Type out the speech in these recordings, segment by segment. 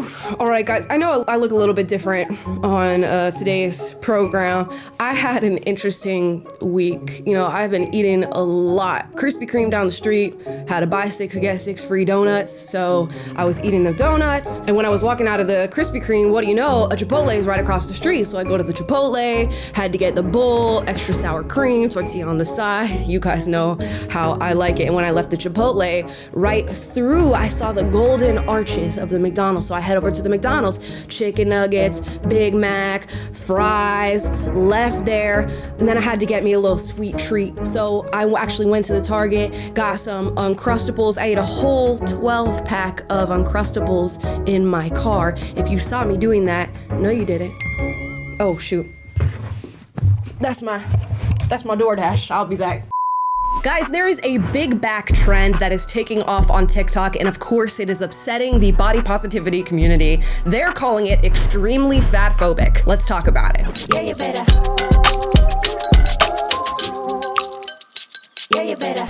Whew. All right, guys, I know I look a little bit different on today's program. I had an interesting week. You know, I've been eating a lot. Krispy Kreme down the street had a buy 6, get 6 free donuts, so I was eating the donuts. And when I was walking out of the Krispy Kreme, what do you know, a Chipotle is right across the street. So I go to the Chipotle, had to get the bowl, extra sour cream, tortilla on the side. You guys know how I like it. And when I left the Chipotle, right through, I saw the golden arches of the McDonald's. So I head over to the McDonald's, chicken nuggets, Big Mac, fries, left there, and then I had to get me a little sweet treat. So I actually went to the Target, got some Uncrustables. I ate a whole 12 pack of Uncrustables in my car. If you saw me doing that, no you didn't. Oh shoot. That's my DoorDash. I'll be back. Guys, there is a big back trend that is taking off on TikTok, and of course it is upsetting the body positivity community. They're calling it extremely fatphobic. Let's talk about it. Yeah, you better. Yeah, you better.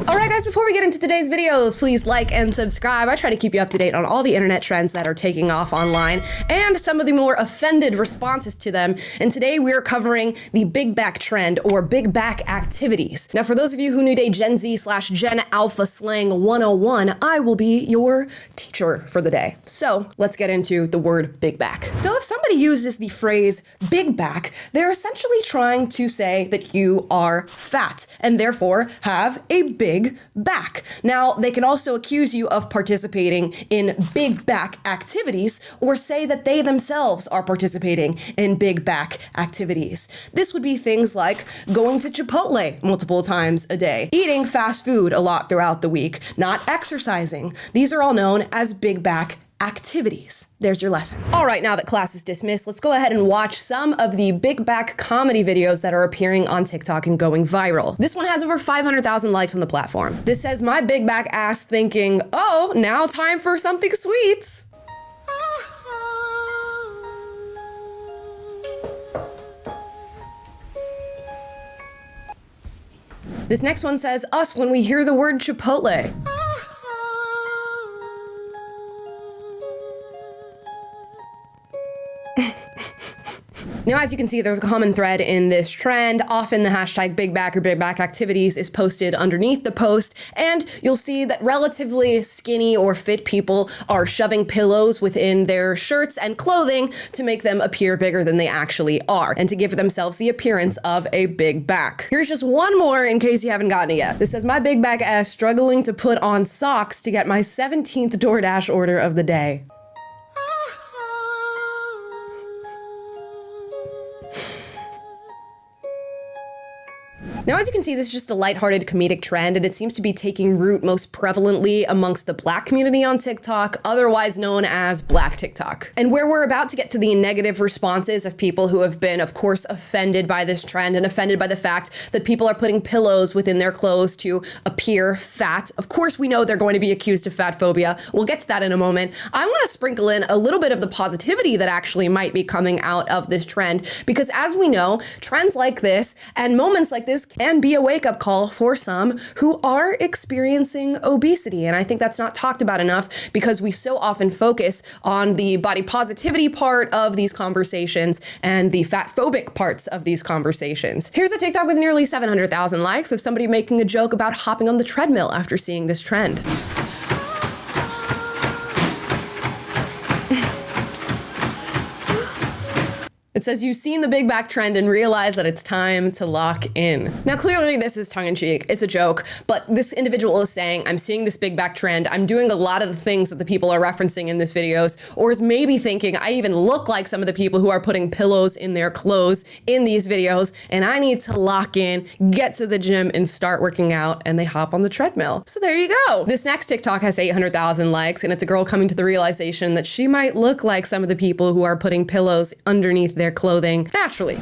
Alright guys, before we get into today's videos, please like and subscribe. I try to keep you up to date on all the internet trends that are taking off online and some of the more offended responses to them. And today we are covering the big back trend or big back activities. Now for those of you who need a Gen Z/Gen Alpha slang 101, I will be your teacher for the day. So let's get into the word big back. So if somebody uses the phrase big back, they're essentially trying to say that you are fat and therefore have a big back. Now, they can also accuse you of participating in big back activities or say that they themselves are participating in big back activities. This would be things like going to Chipotle multiple times a day, eating fast food a lot throughout the week, not exercising. These are all known as big back activities. There's your lesson. All right, now that class is dismissed, let's go ahead and watch some of the big back comedy videos that are appearing on TikTok and going viral. This one has over 500,000 likes on the platform. This says, my big back ass thinking, oh, now time for something sweet. This next one says, us when we hear the word Chipotle. Now, as you can see, there's a common thread in this trend. Often the hashtag big back or big back activities is posted underneath the post, and you'll see that relatively skinny or fit people are shoving pillows within their shirts and clothing to make them appear bigger than they actually are, and to give themselves the appearance of a big back. Here's just one more in case you haven't gotten it yet. This says, my big back ass struggling to put on socks to get my 17th DoorDash order of the day. Now, as you can see, this is just a lighthearted comedic trend, and it seems to be taking root most prevalently amongst the Black community on TikTok, otherwise known as Black TikTok. And where we're about to get to the negative responses of people who have been, of course, offended by this trend and offended by the fact that people are putting pillows within their clothes to appear fat. Of course, we know they're going to be accused of fatphobia. We'll get to that in a moment. I want to sprinkle in a little bit of the positivity that actually might be coming out of this trend, because as we know, trends like this and moments like this can be a wake-up call for some who are experiencing obesity. And I think that's not talked about enough because we so often focus on the body positivity part of these conversations and the fatphobic parts of these conversations. Here's a TikTok with nearly 700,000 likes of somebody making a joke about hopping on the treadmill after seeing this trend. It says, you've seen the big back trend and realize that it's time to lock in. Now, clearly this is tongue-in-cheek, it's a joke, but this individual is saying, I'm seeing this big back trend, I'm doing a lot of the things that the people are referencing in this videos, or is maybe thinking, I even look like some of the people who are putting pillows in their clothes in these videos, and I need to lock in, get to the gym, and start working out, and they hop on the treadmill. So there you go. This next TikTok has 800,000 likes, and it's a girl coming to the realization that she might look like some of the people who are putting pillows underneath their clothing naturally.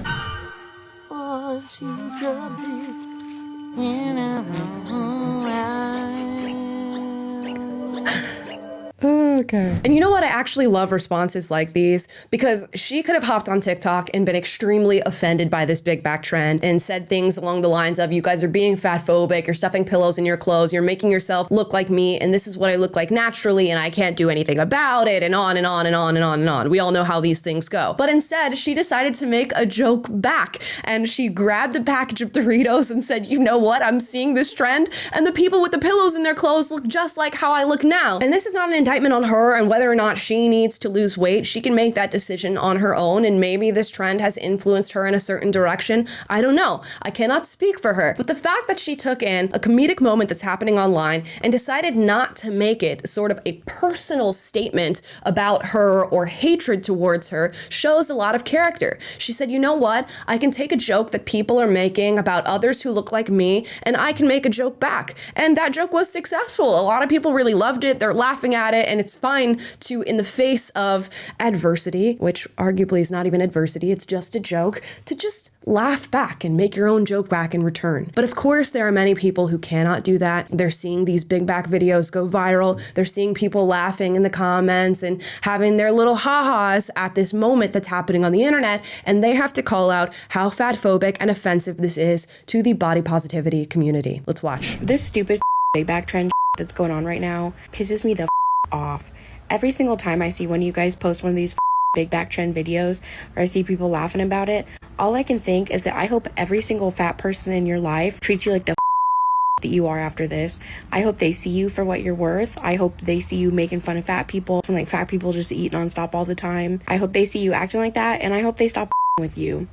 Okay. And you know what? I actually love responses like these because she could have hopped on TikTok and been extremely offended by this big back trend and said things along the lines of, you guys are being fat phobic, you're stuffing pillows in your clothes, you're making yourself look like me, and this is what I look like naturally, and I can't do anything about it, and on and on and on and on and on. We all know how these things go. But instead, she decided to make a joke back, and she grabbed a package of Doritos and said, you know what? I'm seeing this trend, and the people with the pillows in their clothes look just like how I look now. And this is not an indictment on her and whether or not she needs to lose weight. She can make that decision on her own, and maybe this trend has influenced her in a certain direction. I don't know. I cannot speak for her. But the fact that she took in a comedic moment that's happening online and decided not to make it sort of a personal statement about her or hatred towards her shows a lot of character. She said, you know what? I can take a joke that people are making about others who look like me, and I can make a joke back. And that joke was successful. A lot of people really loved it. They're laughing at it, and it's fine to, in the face of adversity, which arguably is not even adversity, it's just a joke, to just laugh back and make your own joke back in return. But of course, there are many people who cannot do that. They're seeing these big back videos go viral. They're seeing people laughing in the comments and having their little ha-has at this moment that's happening on the internet, and they have to call out how fatphobic and offensive this is to the body positivity community. Let's watch. This stupid big back trend that's going on right now pisses me the off. Every single time I see one of you guys post one of these big back trend videos, or I see people laughing about it, all I can think is that I hope every single fat person in your life treats you like the that you are after this. I hope they see you for what you're worth. I hope they see you making fun of fat people and like fat people just eat nonstop all the time. I hope they see you acting like that, and I hope they stop with you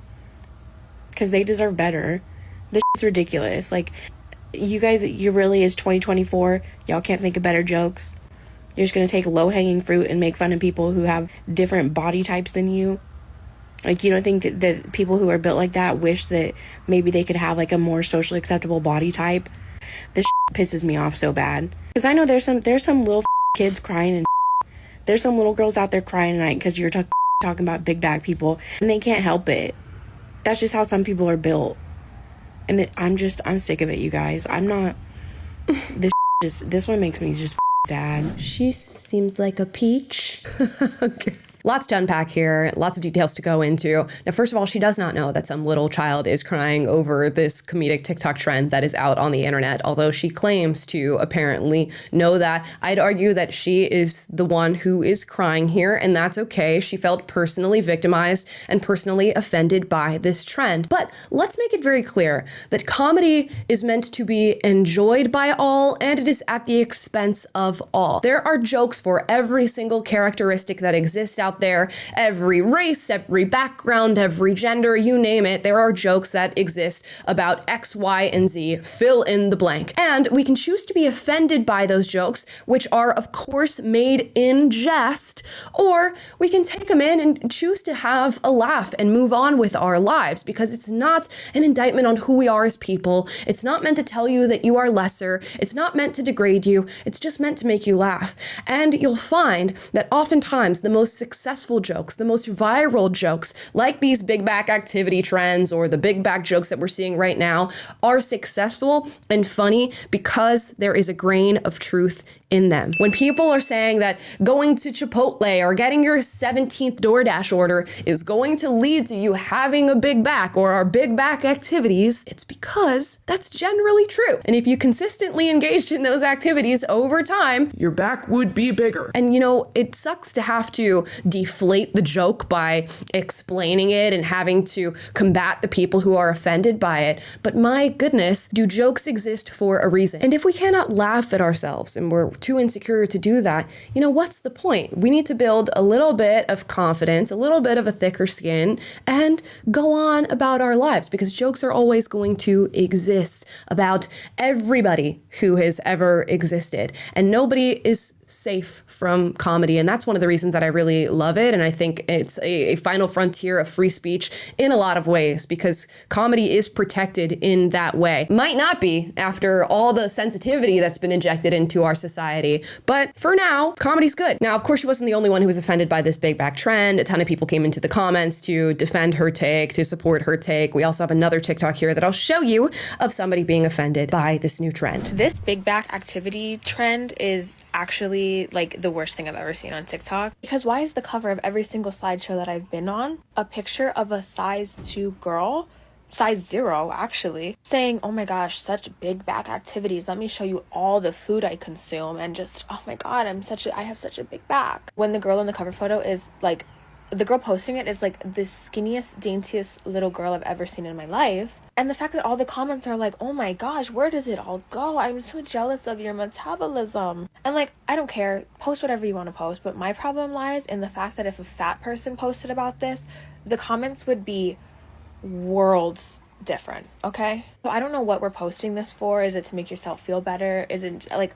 because they deserve better. This shit's ridiculous. Like, you guys, you really is 2024. Y'all can't think of better jokes. You're just gonna take low-hanging fruit and make fun of people who have different body types than you. Like, you don't think that people who are built like that wish that maybe they could have like a more socially acceptable body type? This pisses me off so bad. Because I know there's some little kids crying, and there's some little girls out there crying tonight because you're talking about big back people, and they can't help it. That's just how some people are built. And I'm sick of it, you guys. I'm not. This one makes me just sad. She seems like a peach. Okay. Lots to unpack here, lots of details to go into. Now, first of all, she does not know that some little child is crying over this comedic TikTok trend that is out on the internet, although she claims to apparently know that. I'd argue that she is the one who is crying here, and that's okay. She felt personally victimized and personally offended by this trend. But let's make it very clear that comedy is meant to be enjoyed by all, and it is at the expense of all. There are jokes for every single characteristic that exists out there, every race, every background, every gender, you name it. There are jokes that exist about X, Y, and Z, fill in the blank. And we can choose to be offended by those jokes, which are of course made in jest, or we can take them in and choose to have a laugh and move on with our lives, because it's not an indictment on who we are as people. It's not meant to tell you that you are lesser. It's not meant to degrade you. It's just meant to make you laugh. And you'll find that oftentimes the most successful jokes, the most viral jokes, like these big back activity trends or the big back jokes that we're seeing right now, are successful and funny because there is a grain of truth in them. When people are saying that going to Chipotle or getting your 17th DoorDash order is going to lead to you having a big back or our big back activities, it's because that's generally true. And if you consistently engaged in those activities over time, your back would be bigger. And you know, it sucks to have to deflate the joke by explaining it and having to combat the people who are offended by it. But my goodness, do jokes exist for a reason? And if we cannot laugh at ourselves and we're too insecure to do that, you know, what's the point? We need to build a little bit of confidence, a little bit of a thicker skin, and go on about our lives, because jokes are always going to exist about everybody who has ever existed. And nobody is safe from comedy. And that's one of the reasons that I really love it. And I think it's a final frontier of free speech in a lot of ways, because comedy is protected in that way. Might not be after all the sensitivity that's been injected into our society, but for now, comedy's good. Now, of course, she wasn't the only one who was offended by this big back trend. A ton of people came into the comments to defend her take, to support her take. We also have another TikTok here that I'll show you of somebody being offended by this new trend. This big back activity trend is actually like the worst thing I've ever seen on TikTok. Because why is the cover of every single slideshow that I've been on a picture of a size 2 girl, size 0 actually, saying, oh my gosh, such big back activities, let me show you all the food I consume, and just, oh my god, I have such a big back. When the girl in the cover photo is like, the girl posting it is like the skinniest, daintiest little girl I've ever seen in my life. And the fact that all the comments are like, oh my gosh, where does it all go? I'm so jealous of your metabolism. And like, I don't care, post whatever you want to post, but my problem lies in the fact that if a fat person posted about this, the comments would be worlds different, okay? So I don't know what we're posting this for. Is it to make yourself feel better? Is it like,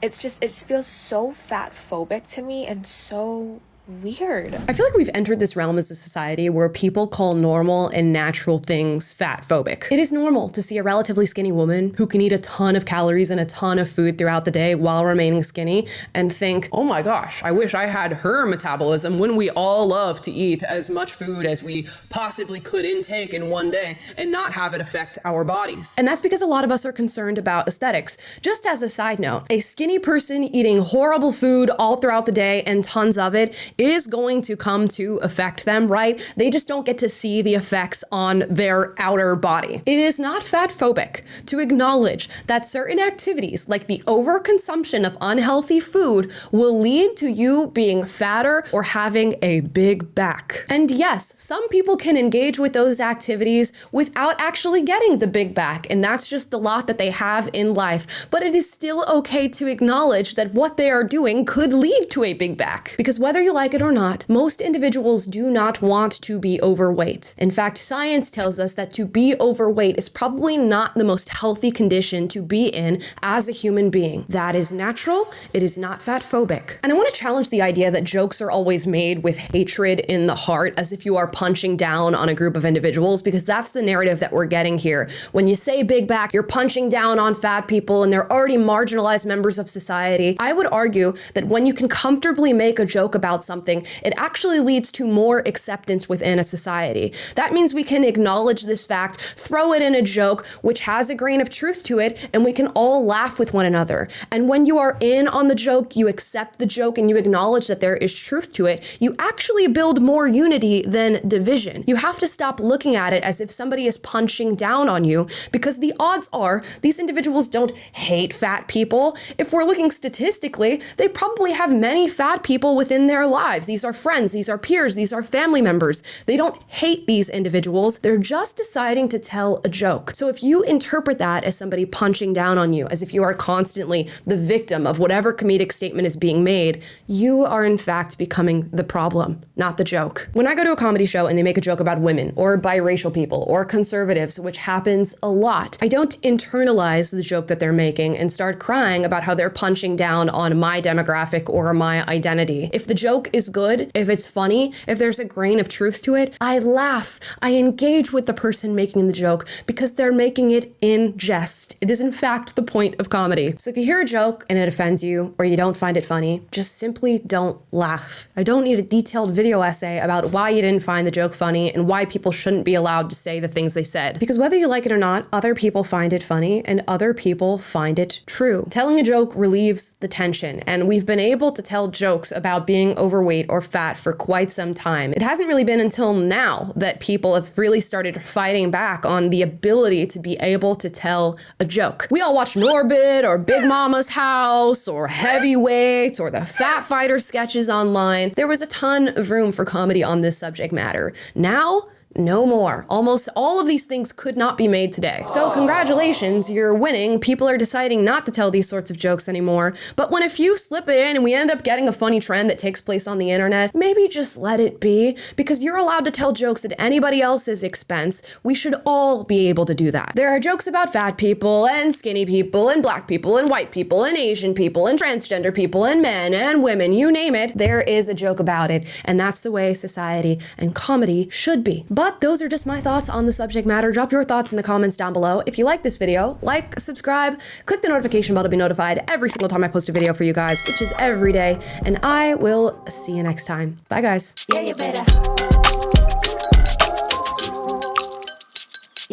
it's just, it feels so fat phobic to me and so weird. I feel like we've entered this realm as a society where people call normal and natural things fat phobic. It is normal to see a relatively skinny woman who can eat a ton of calories and a ton of food throughout the day while remaining skinny and think, oh my gosh, I wish I had her metabolism, when we all love to eat as much food as we possibly could intake in one day and not have it affect our bodies. And that's because a lot of us are concerned about aesthetics. Just as a side note, a skinny person eating horrible food all throughout the day and tons of it is going to come to affect them, right? They just don't get to see the effects on their outer body. It is not fat phobic to acknowledge that certain activities, like the overconsumption of unhealthy food, will lead to you being fatter or having a big back. And yes, some people can engage with those activities without actually getting the big back, and that's just the lot that they have in life. But it is still okay to acknowledge that what they are doing could lead to a big back. Because whether you like it or not, most individuals do not want to be overweight. In fact, science tells us that to be overweight is probably not the most healthy condition to be in as a human being. That is natural. It is not fat phobic. And I want to challenge the idea that jokes are always made with hatred in the heart, as if you are punching down on a group of individuals, because that's the narrative that we're getting here. When you say big back, you're punching down on fat people and they're already marginalized members of society. I would argue that when you can comfortably make a joke about something, it actually leads to more acceptance within a society. That means we can acknowledge this fact, throw it in a joke which has a grain of truth to it, and we can all laugh with one another. And when you are in on the joke, you accept the joke, and you acknowledge that there is truth to it, you actually build more unity than division. You have to stop looking at it as if somebody is punching down on you, because the odds are these individuals don't hate fat people. If we're looking statistically, they probably have many fat people within their lives. These are friends, these are peers, these are family members. They don't hate these individuals. They're just deciding to tell a joke. So if you interpret that as somebody punching down on you, as if you are constantly the victim of whatever comedic statement is being made, you are in fact becoming the problem, not the joke. When I go to a comedy show and they make a joke about women or biracial people or conservatives, which happens a lot, I don't internalize the joke that they're making and start crying about how they're punching down on my demographic or my identity. If the joke is good, if it's funny, if there's a grain of truth to it, I laugh. I engage with the person making the joke because they're making it in jest. It is in fact the point of comedy. So if you hear a joke and it offends you or you don't find it funny, just simply don't laugh. I don't need a detailed video essay about why you didn't find the joke funny and why people shouldn't be allowed to say the things they said. Because whether you like it or not, other people find it funny and other people find it true. Telling a joke relieves the tension, and we've been able to tell jokes about being overweight or fat for quite some time. It hasn't really been until now that people have really started fighting back on the ability to be able to tell a joke. We all watch Norbit or Big Mama's House or Heavyweights or the Fat Fighter sketches online. There was a ton of room for comedy on this subject matter. Now, no more. Almost all of these things could not be made today. So congratulations, you're winning. People are deciding not to tell these sorts of jokes anymore. But when a few slip it in and we end up getting a funny trend that takes place on the internet, maybe just let it be, because you're allowed to tell jokes at anybody else's expense. We should all be able to do that. There are jokes about fat people and skinny people and black people and white people and Asian people and transgender people and men and women, you name it. There is a joke about it, and that's the way society and comedy should be. But those are just my thoughts on the subject matter. Drop your thoughts in the comments down below. If you like this video, like, subscribe, click the notification bell to be notified every single time I post a video for you guys, which is every day, and I will see you next time. Bye, guys. Yeah, you better.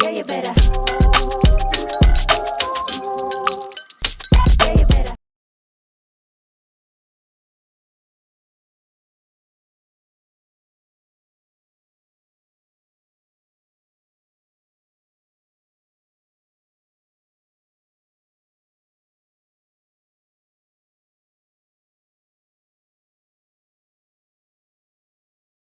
Yeah, you better.